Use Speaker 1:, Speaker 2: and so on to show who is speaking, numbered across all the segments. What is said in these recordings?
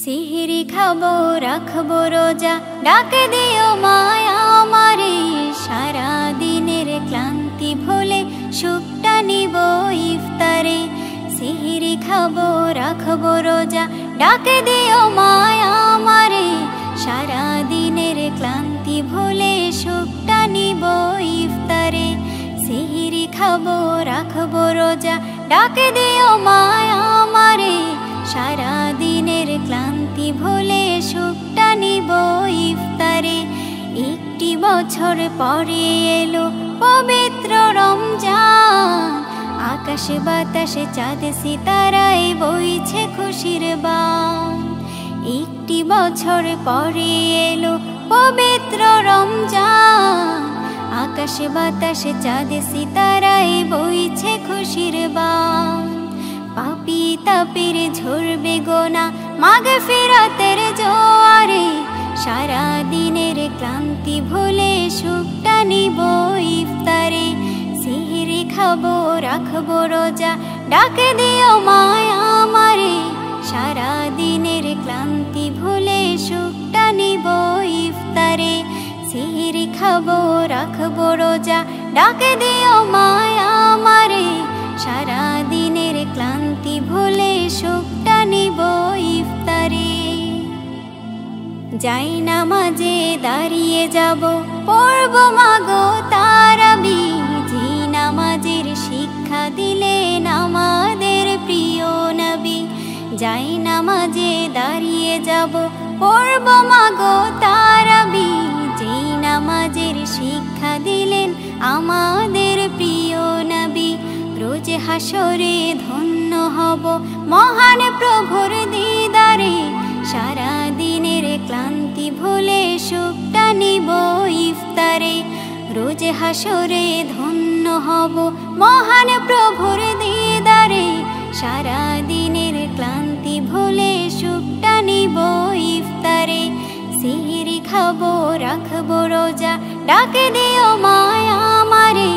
Speaker 1: সিহিরি খাবো রাখবো রোজা, ডাকে দিও মায়া আমারে। সারা দিনের ক্লান্তি ভুলে সুখটা নিব ইফতারে। সিহিরি খাবো রাখবো রোজা, ডাকে দিও মায়া আমারে। সারা দিনের ক্লান্তি ভুলে সুখটা নিব ইফতারে। সিহিরি খাবো রাখবো রোজা, ডাকে দিও মায়া আমারে। সারা দিনের ক্লান্তি ভুলে সুখটা নিব ইফতারে। একটি বছর পরে এলো পবিত্র রমজান, আকাশে বাতাসে চাঁদ সিতারায় বইছে খুশির বান। একটি বছর পরে এলো পবিত্র রমজান, আকাশে বাতাসে চাঁদ সিতারায় বইছে খুশির বান। পাপী তাপের ঝরবে গোনা মাগফিরাতের জোয়ারে। সারা দিনের ক্লান্তি ভুলে সুখটা নিব ইফতারে। সিহিরি খাবো রাখবো রোজা, ডাকে দিও মায়া আমারে। সারা দিনের ক্লান্তি ভুলে সুখটা নিব ইফতারে। সিহিরি খাবো রাখবো রোজা, ডাকে দিও মায়া আমারে। সারা দিনের ক্লান্তি ভুলে সুখটা নিব ইফতারে। যাই নামাজে দাঁড়িয়ে যাব, পড়ব মাগো তারাবি। যে নামাজের শিক্ষা দিলেন আমাদের প্রিয় নবী। যাই নামাজে দাঁড়িয়ে যাব, পড়ব মাগো তারাবি। যে নামাজের শিক্ষা দিলেন আমাদের প্রিয় নবী। রোজ হাসরে ধন্য হব মহান প্রভুর দিদারে। সারা দিনের ক্লান্তি ভুলে সুখটা নিব ইফতারে। রোজ হাসরে ধন্য হব মহান প্রভুর দিদারে। সারা দিনের ক্লান্তি ভুলে সুখটা নিব ইফতারে। সিহিরি খাবো রাখবো রোজা, ডাকে দিও মায়া আমারে।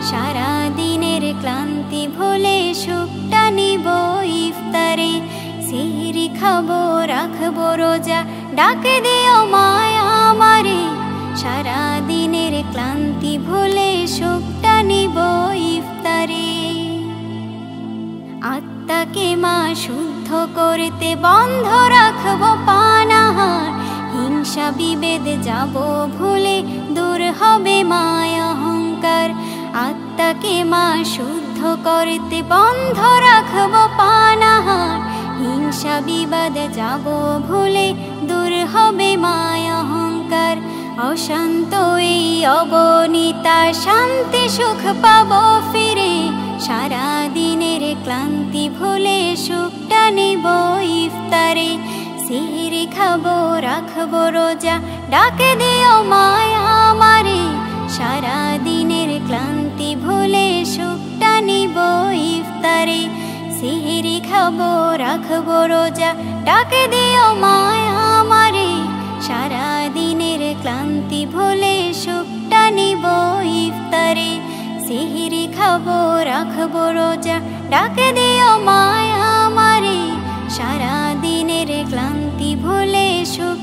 Speaker 1: সারা দিনের ক্লান্তি ভুলে সুখটা নিব ইফতারে। সিহিরি খাবো রাখবো রোজা, ডাকে দিও মায়া আমারে। সারা দিনের ক্লান্তি ভুলে সুখটা নিব ইফতারে। আত্মাকে মা শুদ্ধ করতে বন্ধ রাখবো পানাহার। হিংসা বিভেদ যাব ভুলে, দূর হবে মায়া অহংকার। আত্মাকে মা শুদ্ধ করতে বন্ধ রাখবো পানাহার। হিংসা বিবাদ যাব ভুলে, দূর হবে মায়া অহংকার। অশান্ত এই অবনীতা শান্তি সুখ পাবো ফিরে। সারা দিনের ক্লান্তি ভুলে সুখটা নিব ইফতারে। সিহিরি খাবো রাখবো রোজা, ডাকে দিও মায়া আমারে। সারা দিনের ক্লান্তি ভুলে সুখটা নিব ইফতারে। সিহিরি খাবো রাখবো রোজা, ডাকে দিও মায়া আমারে। সারা দিনের ক্লান্তি ভুলে সুখটা নিব ইফতারে। সিহিরি খাবো রাখবো রোজা, ডাকে দিও মায়া আমারে। সারা দিনের ক্লান্তি ভুলে সুখ